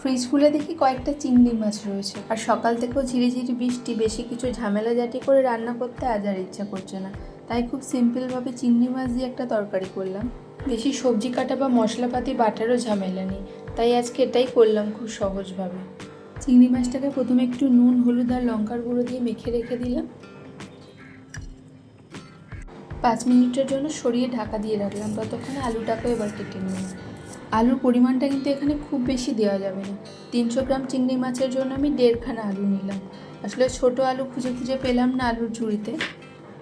Fridge খুলে দেখি কয়েকটা চিংড়ি মাছ রয়েছে। আর সকাল থেকেও ঝিরিঝিরি বৃষ্টি, বেশি কিছু ঝামেলা জাটি করে রান্না করতে আজ আর ইচ্ছা করছে না। তাই খুব সিম্পলভাবে চিংড়ি মাছ দিয়ে একটা তরকারি করলাম। বেশি সবজি কাটা বা মশলাপাতি বাটারও ঝামেলা নেই, তাই আজকে এটাই করলাম খুব সহজভাবে। চিংড়ি মাছটাকে প্রথমে একটু নুন, হলুদ আর লঙ্কার গুঁড়ো দিয়ে মেখে রেখে দিলাম। 5 মিনিটের জন্য সরিয়ে ঢাকা দিয়ে রাখলাম। ততক্ষণে আলুটাকেও এবার কেটে নিলাম। আলুর পরিমাণটা কিন্তু এখানে খুব বেশি দেওয়া যাবে না। 300 গ্রাম চিংড়ি মাছের জন্য আমি 1.5 আলু নিলাম। আসলে ছোট আলু খুঁজে খুঁজে পেলাম না আলুর ঝুড়িতে।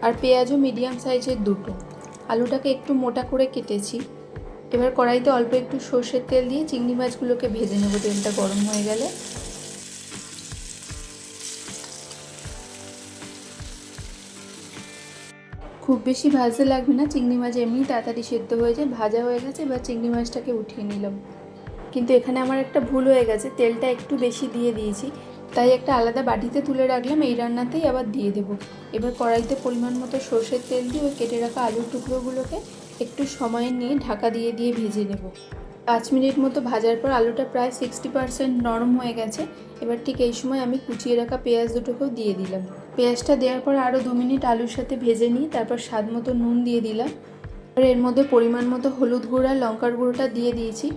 আর পেঁয়াজও মিডিয়াম সাইজের 2টো। আলুটাকে একটু মোটা করে কেটেছি। এবার কড়াইতে অল্প একটু সর্ষের তেল দিয়ে চিংড়ি মাছগুলোকে ভেজে নেব। তেলটা গরম হয়ে গেলে খুব বেশি ভাজতে লাগবে না, চিংড়ি মাছ এমনি তাড়াতাড়ি সেদ্ধ হয়ে যায়। ভাজা হয়ে গেছে, এবার চিংড়ি মাছটাকে উঠিয়ে নিলাম। কিন্তু এখানে আমার একটা ভুল হয়ে গেছে, তেলটা একটু বেশি দিয়ে দিয়েছি। তাই একটা আলাদা বাটিতে তুলে রাখলাম, এই রান্নাতেই আবার দিয়ে দেবো। এবার কড়াইতে পরিমাণ মতো সর্ষের তেল দিয়ে ওই কেটে রাখা আলুর টুকরোগুলোকে একটু সময় নিয়ে ঢাকা দিয়ে দিয়ে ভেজে নেব। 5 মিনিট মতো ভাজার পর আলুটা প্রায় 60% নরম হয়ে গেছে। এবার ঠিক এই সময় আমি কুচিয়ে রাখা পেঁয়াজ দুটোকেও দিয়ে দিলাম। পেঁয়াজটা দেওয়ার পর আরও 2 মিনিট আলুর সাথে ভেজে নিয়ে তারপর স্বাদ মতো নুন দিয়ে দিলাম। আর এর মধ্যে পরিমাণ মতো হলুদ গুঁড়ো আর লঙ্কার গুঁড়োটা দিয়ে দিয়েছি।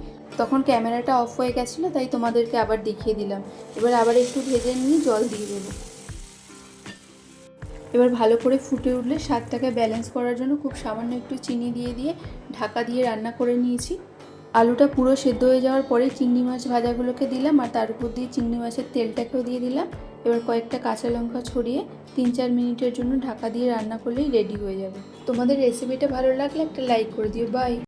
তখন ক্যামেরাটা অফ হয়ে গেছিলো, তাই তোমাদেরকে আবার দেখিয়ে দিলাম। এবার আবার একটু ভেজে নিয়ে জল দিয়ে দেবো। এবার ভালো করে ফুটে উঠলে স্বাদটাকে ব্যালেন্স করার জন্য খুব সামান্য একটু চিনি দিয়ে দিয়ে ঢাকা দিয়ে রান্না করে নিয়েছি। আলুটা পুরো সেদ্ধ হয়ে যাওয়ার পরে চিংড়ি মাছ ভাজাগুলোকে দিলাম আর তার উপর দিয়ে চিংড়ি মাছের তেলটাকেও দিয়ে দিলাম। এবার কয়েকটা কাঁচা লঙ্কা ছড়িয়ে 3-4 মিনিটের জন্য ঢাকা দিয়ে রান্না করলেই রেডি হয়ে যাবে। তোমাদের রেসিপিটা ভালো লাগলে একটা লাইক করে দিও। বাই।